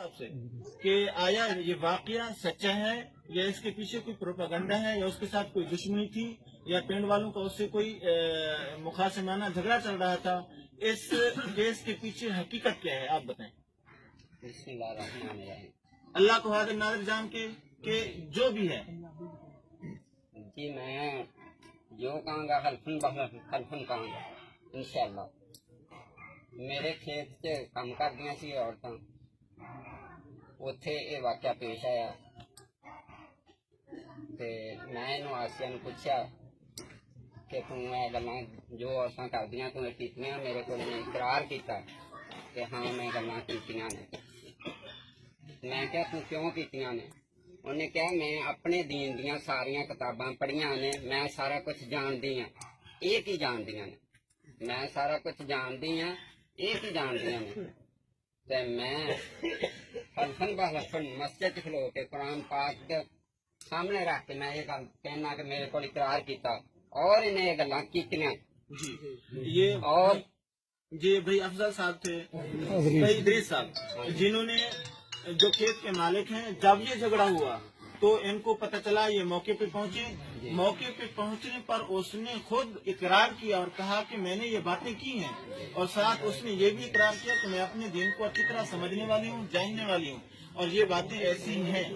साहब से कि आया ये वाकया सच्चा है या इसके पीछे कोई प्रोपेगेंडा है या उसके साथ कोई दुश्मनी थी या पिंड वालों का उससे कोई मुखासमाना झगड़ा चल रहा था। इस केस के पीछे हकीकत क्या है, आप बताएं। अल्लाह को हाजिर नाज़िर जान के जो भी है जी मैं जो कहूँगा हल्फन कहूँगा इंशाअल्लाह। मेरे खेत च काम कर दियां सी औरतां, उत्थे ये वाक़या पेश आया ते मैं इन्हूं आसिया नूं पुछया कि तू ये गल्लां जो औरतां करदियां तूं कीतियां, मेरे को इकरार किया कि हाँ मैं गल्लां कीतियां ने। मैं क्या तू क्यों कीतियां ने? उन्हें कहा मैं अपने दीन दियां सारियां किताबां पढ़ियां ने, मैं सारा कुछ जानदी हाँ। ये की जानदियां ने? मैं सारा कुछ जानदी हाँ, ये की जानदियां ने? ते मैं हल्फन बहलफन मस्जिद खलो के कुरान पाक के सामने रख के मैं ये गल कहना कि मेरे को इकरार किया और इन्हें ये गल्लां कीतियां। ये और जी भाई अफजल साहब थे, भाई इदरीस साहब, जिन्होंने जो खेत के मालिक हैं, जब ये झगड़ा हुआ तो इनको पता चला, ये मौके पे पहुंचे। मौके पे पहुंचने पर उसने खुद इकरार किया और कहा कि मैंने ये बातें की हैं और साथ उसने ये भी इकरार किया कि मैं अपने दीन को अच्छी तरह समझने वाली हूँ, जानने वाली हूँ और ये बातें ऐसी हैं।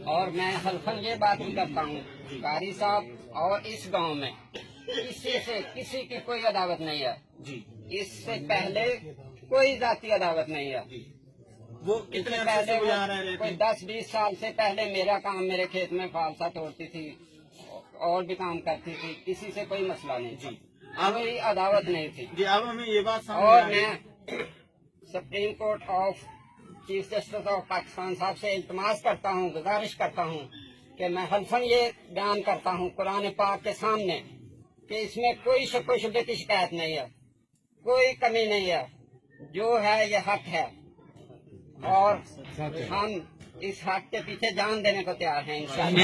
और मैं हल्फन ये बात भी करता हूँ कारी साहब, और इस गांव में किसी से किसी की कोई अदावत नहीं है जी। इससे पहले कोई जाती अदावत नहीं है। वो कितने अरसे से गुजार रहे थे? कोई 10-20 साल से पहले मेरा काम, मेरे खेत में फालसा तोड़ती थी और भी काम करती थी, किसी से कोई मसला नहीं जी। अब कोई अदावत नहीं थी जी। अब हमें ये बात और मैं supreme court of chief justice of Pakistan साहब से इल्तमास करता हूँ, गुजारिश करता हूँ कि मैं हल्फन ये बयान करता हूँ कुरान पाक के सामने कि इसमें कोई शुबे की शिकायत नहीं है, कोई कमी नहीं है, जो है ये हक है और हम इस हक के पीछे जान देने को तैयार हैं इंशाअल्लाह।